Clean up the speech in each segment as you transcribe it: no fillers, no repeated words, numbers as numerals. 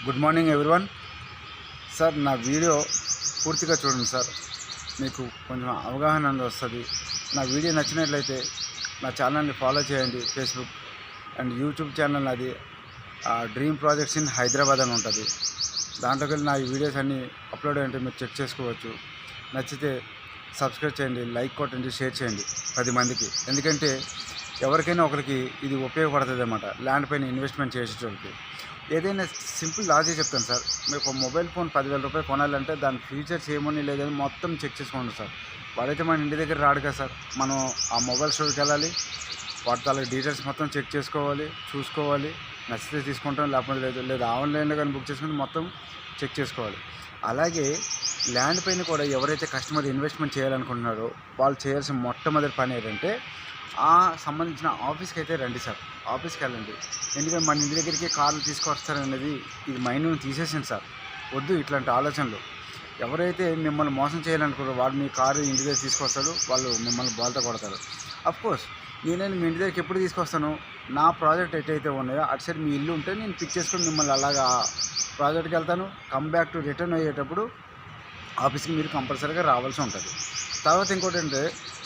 Good morning everyone. Sir నా video పూర్తిగా చూడండి సార్, మీకు కొంచెం అవగాహన వస్తుంది. నా వీడియో నచ్చినట్లయితే నా ఛానల్ని ఫాలో చేయండి. ఫేస్బుక్ అండ్ యూట్యూబ్ ఛానల్ అది డ్రీమ్ ప్రాజెక్ట్స్ ఇన్ హైదరాబాద్ అని ఉంటుంది. దాంట్లోకి వెళ్ళి నా ఈ వీడియోస్ అన్నీ అప్లోడ్ అయ్యంటే మీరు చెక్ చేసుకోవచ్చు. నచ్చితే సబ్స్క్రైబ్ చేయండి, లైక్ కొట్టండి, షేర్ చేయండి 10 మందికి. ఎందుకంటే ఎవరికైనా ఒకరికి ఇది ఉపయోగపడుతుంది అన్నమాట. ల్యాండ్ పైన ఇన్వెస్ట్మెంట్ చేసేటోళ్ళకి ఏదైనా సింపుల్ లాజిక్ చెప్తాను సార్. మీకు మొబైల్ ఫోన్ 10,000 రూపాయలు కొనాలంటే దాని ఫీచర్స్ ఏమని లేదని మొత్తం చెక్ చేసుకోండి సార్. వాడైతే మన ఇంటి దగ్గర రాడు కదా సార్. మనం ఆ మొబైల్ స్టోర్కి వెళ్ళాలి, వాటి తాలూకు డీటెయిల్స్ మొత్తం చెక్ చేసుకోవాలి, చూసుకోవాలి. నచ్చితే తీసుకుంటాం, లేకపోతే లేదు. లేదా ఆన్లైన్లో కానీ బుక్ చేసుకుని మొత్తం చెక్ చేసుకోవాలి. అలాగే ల్యాండ్ పైన కూడా ఎవరైతే కస్టమర్ ఇన్వెస్ట్మెంట్ చేయాలనుకుంటున్నారో వాళ్ళు చేయాల్సిన మొట్టమొదటి పని ఏంటంటే సంబంధించిన ఆఫీస్కి అయితే రండి సార్. ఆఫీస్కి వెళ్ళండి. ఎందుకంటే మన ఇంటి దగ్గరికి కార్లు తీసుకొస్తారనేది ఇది మైండ్ నుంచి తీసేసింది సార్. వద్దు ఇట్లాంటి ఆలోచనలు. ఎవరైతే మిమ్మల్ని మోసం చేయాలనుకున్నారో వాడు మీ కారు ఇంటి దగ్గర తీసుకొస్తాడు, వాళ్ళు మిమ్మల్ని బాల్తో కొడతారు. అఫ్కోర్స్ నేనైనా మీ ఇంటి దగ్గరికి ఎప్పుడు తీసుకొస్తాను, నా ప్రాజెక్ట్ ఎట్టయితే ఉన్నాయో అటు సైడ్ మీ ఇల్లు ఉంటే నేను పిక్ చేసుకొని మిమ్మల్ని అలాగా ప్రాజెక్ట్కి వెళ్తాను. కమ్ బ్యాక్ టు రిటర్న్ అయ్యేటప్పుడు ఆఫీస్కి మీరు కంపల్సరీగా రావాల్సి ఉంటుంది. తర్వాత ఇంకోటి అంటే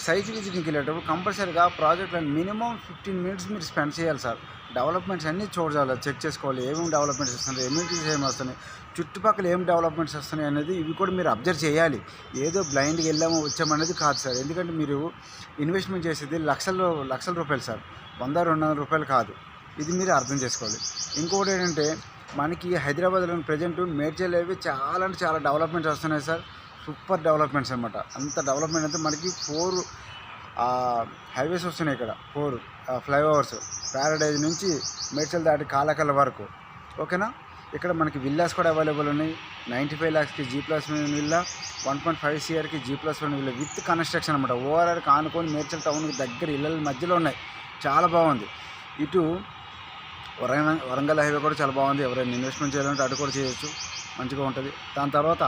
సైట్ విజిటింగ్కి వెళ్ళేటప్పుడు కంపల్సరీగా ప్రాజెక్ట్లో మినిమం 15 మినిట్స్ మీరు స్పెండ్ చేయాలి సార్. డెవలప్మెంట్స్ అన్నీ చూడాలి, చెక్ చేసుకోవాలి. ఏమేమి డెవలప్మెంట్స్ వస్తున్నాయి, ఎమ్యూనిటీస్ ఏమి వస్తున్నాయి, చుట్టుపక్కల ఏం డెవలప్మెంట్స్ వస్తున్నాయి అనేది ఇవి కూడా మీరు అబ్జర్వ్ చేయాలి. ఏదో బ్లైండ్గా వెళ్ళామో వచ్చామనేది కాదు సార్. ఎందుకంటే మీరు ఇన్వెస్ట్మెంట్ చేసేది లక్షల రూపాయలు సార్, 100-200 రూపాయలు కాదు. ఇది మీరు అర్థం చేసుకోవాలి. ఇంకోటి ఏంటంటే మనకి హైదరాబాద్లో ప్రజెంట్ మేడ్చల్ అవి చాలా అంటే చాలా డెవలప్మెంట్స్ వస్తున్నాయి సార్. సూపర్ డెవలప్మెంట్స్ అనమాట. అంత డెవలప్మెంట్ అంటే మనకి 4 హైవేస్ వస్తున్నాయి ఇక్కడ, 4 ఫ్లైఓవర్స్. ప్యారడైజ్ నుంచి మేడ్చల్ దాటి కాలకల్ల వరకు. ఓకేనా. ఇక్కడ మనకి విల్లాస్ కూడా అవైలబుల్ ఉన్నాయి. 95 lakhsకి G+1 villa, 1.5 CRకి G+1 villa with construction అనమాట. ఓఆర్ఆర్కి ఆనుకొని మేడ్చల్ టౌన్కి దగ్గర ఇళ్ళ మధ్యలో ఉన్నాయి. చాలా బాగుంది. ఇటు వరంగల్ హైవే కూడా చాలా బాగుంది. ఎవరైనా ఇన్వెస్ట్మెంట్ చేయాలంటే అటు కూడా చేయొచ్చు, మంచిగా ఉంటుంది. దాని తర్వాత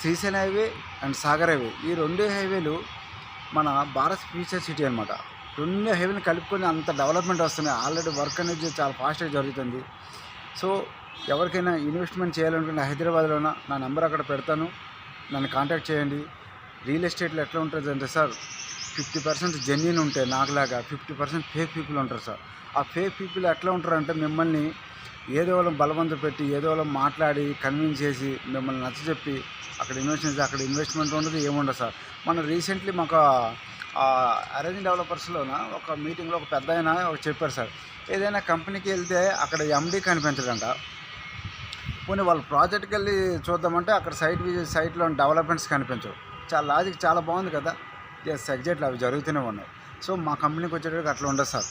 Srisailam highway and Sagar highway, ఈ 2 హైవేలు మన భారత్ ఫ్యూచర్ సిటీ అనమాట. 2 హైవేని కలుపుకొని అంత డెవలప్మెంట్ వస్తున్నాయి. ఆల్రెడీ వర్క్ అనేది చాలా ఫాస్ట్గా జరుగుతుంది. సో ఎవరికైనా ఇన్వెస్ట్మెంట్ చేయాలనుకుంటే హైదరాబాద్లోన నా నెంబర్ అక్కడ పెడతాను, నన్ను కాంటాక్ట్ చేయండి. రియల్ ఎస్టేట్లో ఎట్లా ఉంటుంది అంటే సార్, 50% జెన్యూన్ ఉంటే నాకులాగా 50% ఫేక్ పీపుల్ ఉంటారు సార్. ఆ ఫేక్ పీపుల్ ఎట్లా ఉంటారంటే మిమ్మల్ని ఏదో వాళ్ళు బలవంతం పెట్టి ఏదో వాళ్ళు మాట్లాడి కన్విన్స్ చేసి మిమ్మల్ని నచ్చజెప్పి అక్కడ ఇన్వెస్ట్మెంట్ ఉండదు, ఏముండదు సార్. మన రీసెంట్లీ మాకు అరేంజ్ డెవలపర్స్లోన ఒక మీటింగ్లో ఒక పెద్ద ఆయన చెప్పారు సార్, ఏదైనా కంపెనీకి వెళ్తే అక్కడ ఎండీ కనిపించడంట. పోనీ వాళ్ళ ప్రాజెక్ట్కి వెళ్ళి చూద్దామంటే అక్కడ సైట్లో డెవలప్మెంట్స్ కనిపించవు. చాలా లాజిక్ చాలా బాగుంది కదా. ఎస్, ఎగ్జాక్ట్లీ అవి జరుగుతూనే ఉన్నాయి. సో మా కంపెనీకి వచ్చేటప్పుడు అట్లా ఉండదు సార్.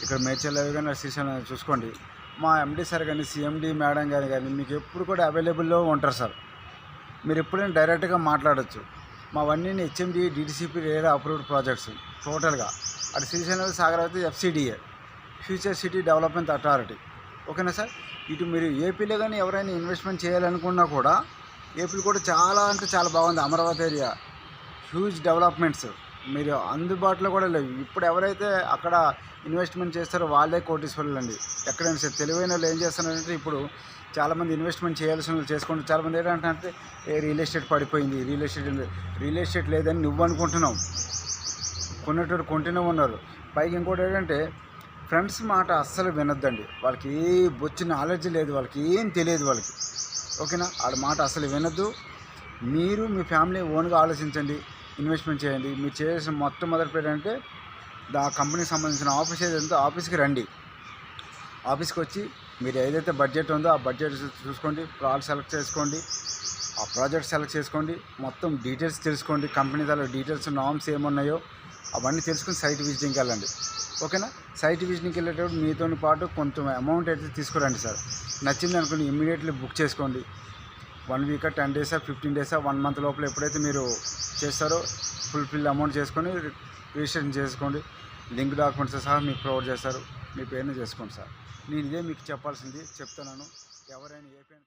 ఇక్కడ మేడ్చల్ అవి కానీ శ్రీశైలం చూసుకోండి. మా ఎండీ సార్ కానీ సిఎండీ మేడం కానీ మీకు ఎప్పుడు కూడా అవైలబుల్లో ఉంటారు సార్. మీరు ఎప్పుడైనా డైరెక్ట్గా మాట్లాడచ్చు. మావన్నీ HMD DTCP RERA approved projects టోటల్గా. అటు శ్రీశైలం సాగర్ అయితే FCDA, future city development authority. ఓకేనా సార్. ఇటు మీరు ఏపీలో కానీ ఎవరైనా ఇన్వెస్ట్మెంట్ చేయాలనుకున్నా కూడా ఏపీ కూడా చాలా అంటే చాలా బాగుంది. అమరావతి ఏరియా హ్యూజ్ డెవలప్మెంట్స్ మీరు అందుబాటులో కూడా లేవు. ఇప్పుడు ఎవరైతే అక్కడ ఇన్వెస్ట్మెంట్ చేస్తారో వాళ్ళే కోటీశ్వరులు అండి. ఎక్కడైనా సరే తెలివైన వాళ్ళు ఏం చేస్తున్నారంటే ఇప్పుడు చాలామంది ఇన్వెస్ట్మెంట్ చేయాల్సిన వాళ్ళు చేసుకుంటూ చాలామంది ఏంటంటే రియల్ ఎస్టేట్ పడిపోయింది, రియల్ ఎస్టేట్ లేదని నువ్వు అనుకుంటున్నావు, కొనేటోడు కొంటూనే ఉన్నారు. పైకి ఇంకోటి ఏంటంటే ఫ్రెండ్స్ మాట అస్సలు వినొద్దండి. వాళ్ళకి ఏ బొచ్చి నాలెడ్జ్ లేదు, వాళ్ళకి ఏం తెలియదు వాళ్ళకి. ఓకేనా. వాళ్ళ మాట అసలు వినొద్దు. మీరు మీ ఫ్యామిలీ ఓన్గా ఆలోచించండి, ఇన్వెస్ట్మెంట్ చేయండి. మీరు చేయాల్సిన మొట్టమొదటి ఏంటంటే కంపెనీకి సంబంధించిన ఆఫీస్ ఏదంటే ఆఫీస్కి రండి. ఆఫీస్కి వచ్చి మీరు ఏదైతే బడ్జెట్ ఉందో ఆ బడ్జెట్ చూసుకోండి, ప్రాజెక్ట్ సెలెక్ట్ చేసుకోండి, మొత్తం డీటెయిల్స్ తెలుసుకోండి. కంపెనీ దాని డీటెయిల్స్ నామ్స్ ఏమున్నాయో అవన్నీ తెలుసుకుని సైట్ విజిటింగ్కి వెళ్ళండి. ఓకేనా. సైట్ విజిటింగ్కి వెళ్ళేటప్పుడు మీతో పాటు కొంత అమౌంట్ అయితే తీసుకురండి సార్. నచ్చింది అనుకోండి ఇమ్మీడియట్లీ బుక్ చేసుకోండి. 1 వీక్ 10 days 15 days 1 month లోపల ఎప్పుడైతే మీరు చేస్తారో ఫుల్ఫిల్ అమౌంట్ చేసుకొని రిజిస్ట్రేషన్ చేసుకోండి. లింక్ డాక్యుమెంట్స్ సహా మీకు ప్రొవైడ్ చేస్తారు. మీ పేరుని చేసుకోండి సార్. నేను ఇదే మీకు చెప్పాల్సింది చెప్తున్నాను. ఎవరైనా ఏ పేరు